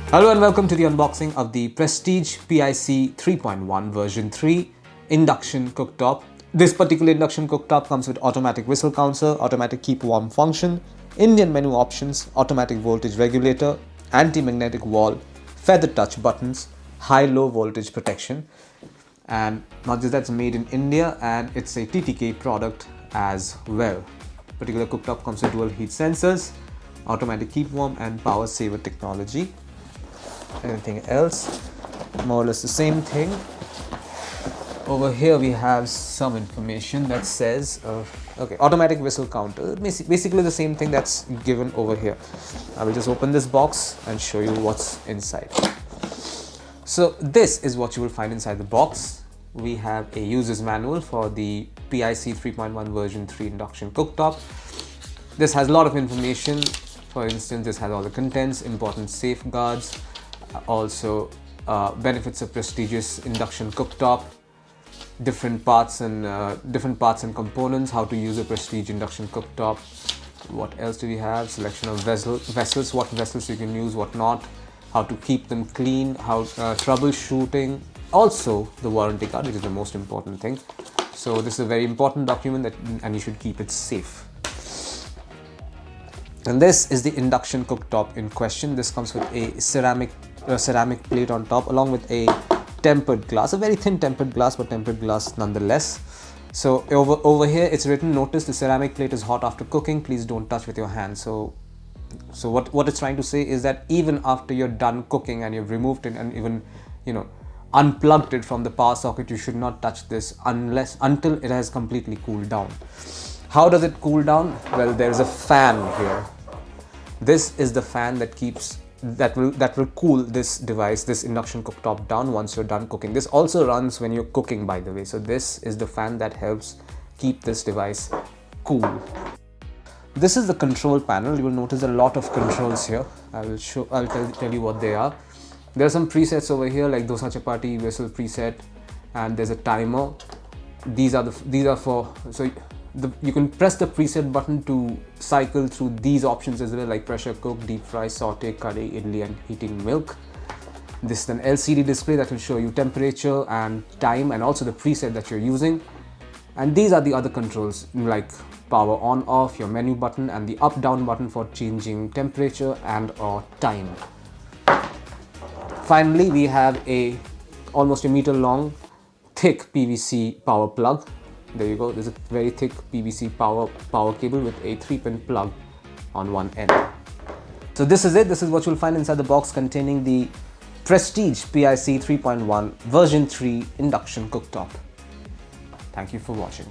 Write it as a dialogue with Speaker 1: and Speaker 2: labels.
Speaker 1: Hello and welcome to the unboxing of the Prestige PIC 3.1 version 3 induction cooktop. This particular induction cooktop comes with automatic whistle counter, automatic keep warm function, Indian menu options, automatic voltage regulator, anti-magnetic wall, feather touch buttons, high-low voltage protection. And not just that's made in India, and it's a TTK product as well. Particular cooktop comes with dual heat sensors, automatic keep warm and power saver technology. Anything else? More or less the same thing. Over here we have some information that says automatic whistle counter, basically the same thing that's given over here. I will just open this box and show you what's inside. So this is what you will find inside the box. We have a user's manual for the PIC 3.1 version 3 induction cooktop. This has a lot of information. For instance, this has all the contents, important safeguards, also benefits of prestigious induction cooktop, different parts and components, how to use a Prestige induction cooktop. What else do we have? Selection of vessels, what vessels you can use, what not, how to keep them clean, how troubleshooting, also the warranty card, which is the most important thing. So this is a very important document and you should keep it safe. And this is the induction cooktop in question. This comes with a ceramic plate on top, along with a tempered glass, a very thin tempered glass, but tempered glass nonetheless. So over here it's written, notice the ceramic plate is hot after cooking, please don't touch with your hands. So what it's trying to say is that even after you're done cooking and you've removed it and even unplugged it from the power socket, you should not touch this until it has completely cooled down. How does it cool down? Well, there's a fan here. This is the fan that will cool this device, this induction cooktop, down once you're done cooking. This also runs when you're cooking, by the way. So this is the fan that helps keep this device cool. This is the control panel. You will notice a lot of controls here. I'll tell you what they are. There are some presets over here, like dosa chapati whistle preset, and there's a timer. These are for you can press the preset button to cycle through these options as well, like pressure cook, deep fry, saute, curry, idli and heating milk. This is an LCD display that will show you temperature and time and also the preset that you're using. And these are the other controls, like power on off, your menu button and the up down button for changing temperature and or time. Finally, we have almost a meter long thick PVC power plug. There you go. There's a very thick PVC power cable with a 3-pin plug on one end. So this is it. This is what you'll find inside the box containing the Prestige PIC 3.1 version 3 induction cooktop. Thank you for watching.